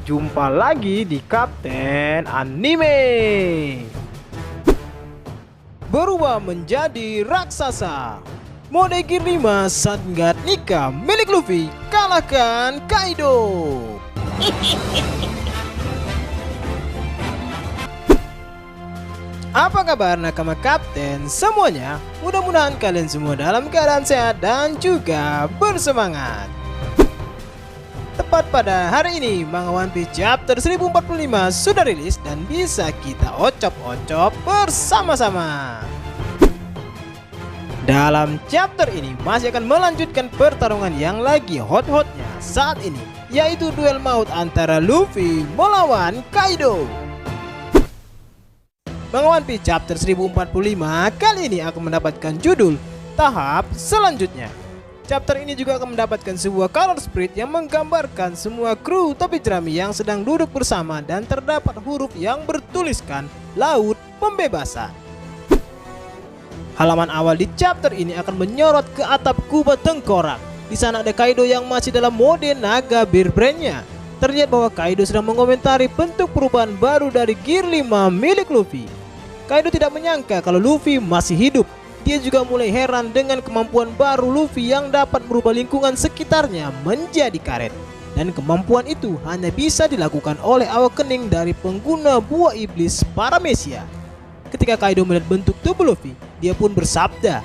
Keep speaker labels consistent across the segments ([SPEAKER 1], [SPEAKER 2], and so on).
[SPEAKER 1] Jumpa lagi di Kapten Anime. Berubah menjadi raksasa. Mode Gear 5 Sanggat Nika milik Luffy kalahkan Kaido. Apa kabar nakama Kapten semuanya? Mudah-mudahan kalian semua dalam keadaan sehat dan juga bersemangat. Tepat pada hari ini, manga One Piece chapter 1045 sudah rilis dan bisa kita ocop-ocop bersama-sama. Dalam chapter ini masih akan melanjutkan pertarungan yang lagi hot-hotnya saat ini, yaitu duel maut antara Luffy melawan Kaido. Manga One Piece chapter 1045 kali ini akan mendapatkan judul tahap selanjutnya. Chapter ini juga akan mendapatkan sebuah color spread yang menggambarkan semua kru topi jerami yang sedang duduk bersama dan terdapat huruf yang bertuliskan Laut Pembebasan. Halaman awal di chapter ini akan menyorot ke atap kubah tengkorak. Di sana ada Kaido yang masih dalam mode naga Bear Brand-nya. Terlihat bahwa Kaido sedang mengomentari bentuk perubahan baru dari Gear 5 milik Luffy. Kaido tidak menyangka kalau Luffy masih hidup. Dia juga mulai heran dengan kemampuan baru Luffy yang dapat merubah lingkungan sekitarnya menjadi karet. Dan kemampuan itu hanya bisa dilakukan oleh awak kening dari pengguna buah iblis Paramecia. Ketika Kaido melihat bentuk tubuh Luffy, dia pun bersabda,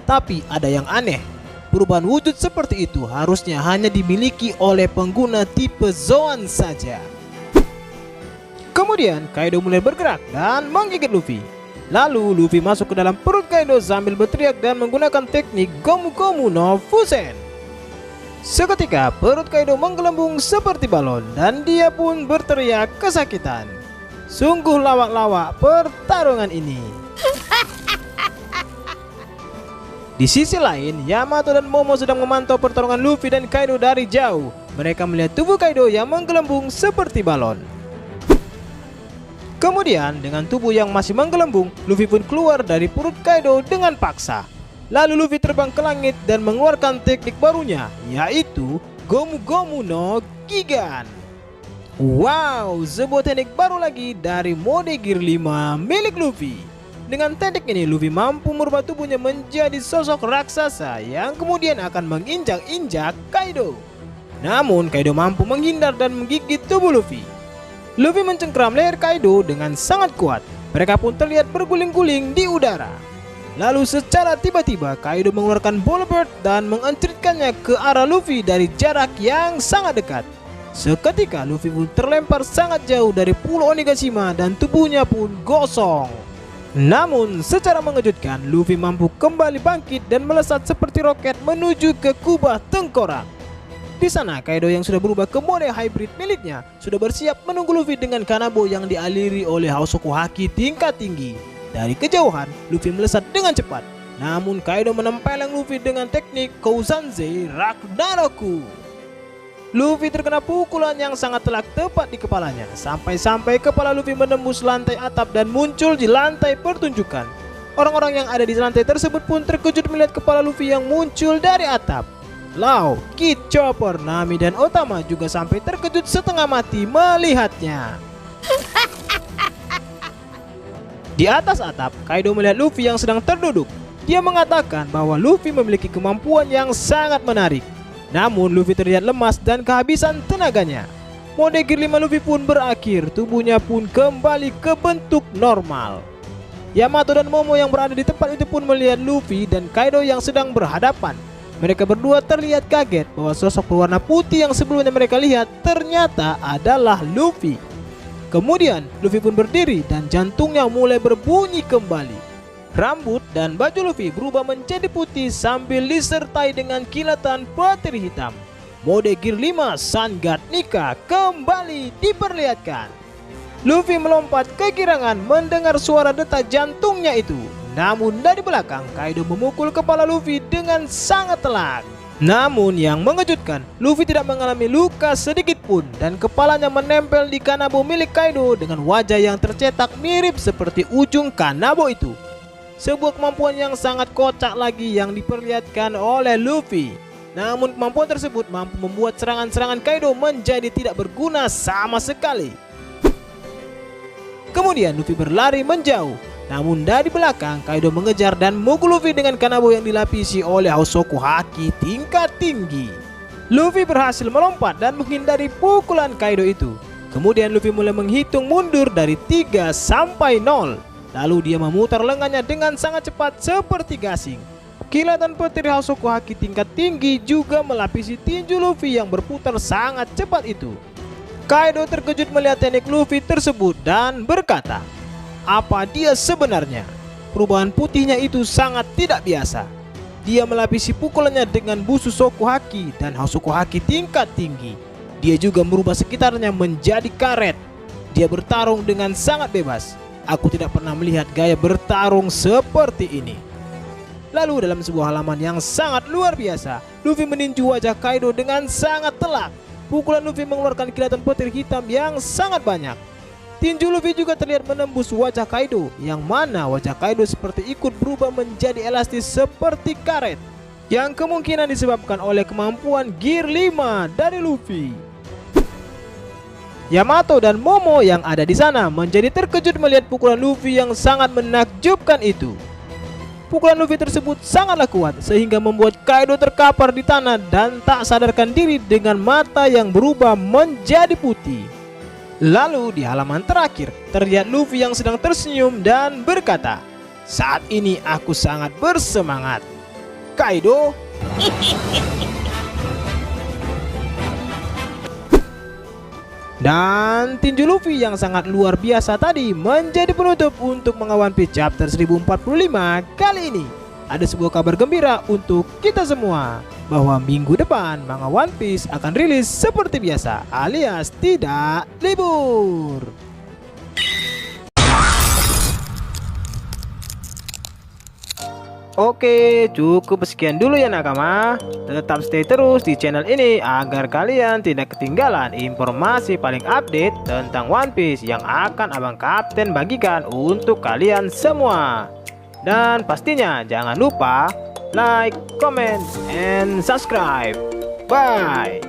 [SPEAKER 1] "Tapi ada yang aneh, perubahan wujud seperti itu harusnya hanya dimiliki oleh pengguna tipe Zoan saja." Kemudian Kaido mulai bergerak dan menggigit Luffy. Lalu Luffy masuk ke dalam perut Kaido sambil berteriak dan menggunakan teknik Gomu Gomu no Fusen. Seketika perut Kaido menggelembung seperti balon dan dia pun berteriak kesakitan. Sungguh lawak-lawak pertarungan ini. Di sisi lain, Yamato dan Momo sedang memantau pertarungan Luffy dan Kaido dari jauh. Mereka melihat tubuh Kaido yang menggelembung seperti balon. Kemudian dengan tubuh yang masih menggelembung, Luffy pun keluar dari perut Kaido dengan paksa. Lalu Luffy terbang ke langit dan mengeluarkan teknik barunya, yaitu Gomu Gomu no Gigan. Wow, sebuah teknik baru lagi dari mode Gear 5 milik Luffy. Dengan teknik ini Luffy mampu merubah tubuhnya menjadi sosok raksasa yang kemudian akan menginjak-injak Kaido. Namun Kaido mampu menghindar dan menggigit tubuh Luffy. Luffy mencengkeram leher Kaido dengan sangat kuat. Mereka pun terlihat berguling-guling di udara. Lalu secara tiba-tiba Kaido mengeluarkan Ball Bird dan mengencritkannya ke arah Luffy dari jarak yang sangat dekat. Seketika Luffy pun terlempar sangat jauh dari pulau Onigashima dan tubuhnya pun gosong. Namun secara mengejutkan Luffy mampu kembali bangkit dan melesat seperti roket menuju ke kubah tengkorak. Di sana Kaido yang sudah berubah ke mode hybrid miliknya sudah bersiap menunggu Luffy dengan kanabo yang dialiri oleh Hausoku Haki tingkat tinggi. Dari kejauhan Luffy melesat dengan cepat. Namun Kaido menempeleng Luffy dengan teknik Kouzanzei Ragnaroku. Luffy terkena pukulan yang sangat telak tepat di kepalanya. Sampai-sampai kepala Luffy menembus lantai atap dan muncul di lantai pertunjukan. Orang-orang yang ada di lantai tersebut pun terkejut melihat kepala Luffy yang muncul dari atap. Law, Kid, Chopper, Nami, dan Otama juga sampai terkejut setengah mati melihatnya. Di atas atap, Kaido melihat Luffy yang sedang terduduk. Dia mengatakan bahwa Luffy memiliki kemampuan yang sangat menarik. Namun Luffy terlihat lemas dan kehabisan tenaganya. Mode Gear 5 Luffy pun berakhir, tubuhnya pun kembali ke bentuk normal. Yamato dan Momo yang berada di tempat itu pun melihat Luffy dan Kaido yang sedang berhadapan. Mereka berdua terlihat kaget bahwa sosok berwarna putih yang sebelumnya mereka lihat ternyata adalah Luffy. Kemudian Luffy pun berdiri dan jantungnya mulai berbunyi kembali. Rambut dan baju Luffy berubah menjadi putih sambil disertai dengan kilatan petir hitam. Mode Gear 5 Sanggat Nika kembali diperlihatkan. Luffy melompat kegirangan mendengar suara detak jantungnya itu. Namun dari belakang Kaido memukul kepala Luffy dengan sangat telak. Namun yang mengejutkan, Luffy tidak mengalami luka sedikit pun dan kepalanya menempel di kanabo milik Kaido dengan wajah yang tercetak mirip seperti ujung kanabo itu. Sebuah kemampuan yang sangat kocak lagi yang diperlihatkan oleh Luffy. Namun kemampuan tersebut mampu membuat serangan-serangan Kaido menjadi tidak berguna sama sekali. Kemudian Luffy berlari menjauh. Namun dari belakang Kaido mengejar dan memukul Luffy dengan kanabo yang dilapisi oleh Hosoku Haki tingkat tinggi. Luffy berhasil melompat dan menghindari pukulan Kaido itu. Kemudian Luffy mulai menghitung mundur dari 3 sampai 0. Lalu dia memutar lengannya dengan sangat cepat seperti gasing. Kilatan petir Hosoku Haki tingkat tinggi juga melapisi tinju Luffy yang berputar sangat cepat itu. Kaido terkejut melihat teknik Luffy tersebut dan berkata, apa dia sebenarnya? Perubahan putihnya itu sangat tidak biasa. Dia melapisi pukulannya dengan busu Soku Haki dan Hosoku Haki tingkat tinggi. Dia juga merubah sekitarnya menjadi karet. Dia bertarung dengan sangat bebas. Aku tidak pernah melihat gaya bertarung seperti ini. Lalu dalam sebuah halaman yang sangat luar biasa, Luffy meninju wajah Kaido dengan sangat telak. Pukulan Luffy mengeluarkan kilatan petir hitam yang sangat banyak. Tinju Luffy juga terlihat menembus wajah Kaido, yang mana wajah Kaido seperti ikut berubah menjadi elastis seperti karet, yang kemungkinan disebabkan oleh kemampuan Gear 5 dari Luffy. Yamato dan Momo yang ada di sana menjadi terkejut melihat pukulan Luffy yang sangat menakjubkan itu. Pukulan Luffy tersebut sangatlah kuat sehingga membuat Kaido terkapar di tanah dan tak sadarkan diri dengan mata yang berubah menjadi putih. Lalu di halaman terakhir terlihat Luffy yang sedang tersenyum dan berkata, saat ini aku sangat bersemangat. Kaido. Dan tinju Luffy yang sangat luar biasa tadi menjadi penutup untuk Manga One Piece chapter 1045 kali ini. Ada sebuah kabar gembira untuk kita semua, bahwa minggu depan Manga One Piece akan rilis seperti biasa, alias tidak libur. Oke, cukup sekian dulu ya nakama. Tetap stay terus di channel ini agar kalian tidak ketinggalan informasi paling update tentang One Piece yang akan Abang Kapten bagikan untuk kalian semua. Dan pastinya jangan lupa like, comment, and subscribe. Bye.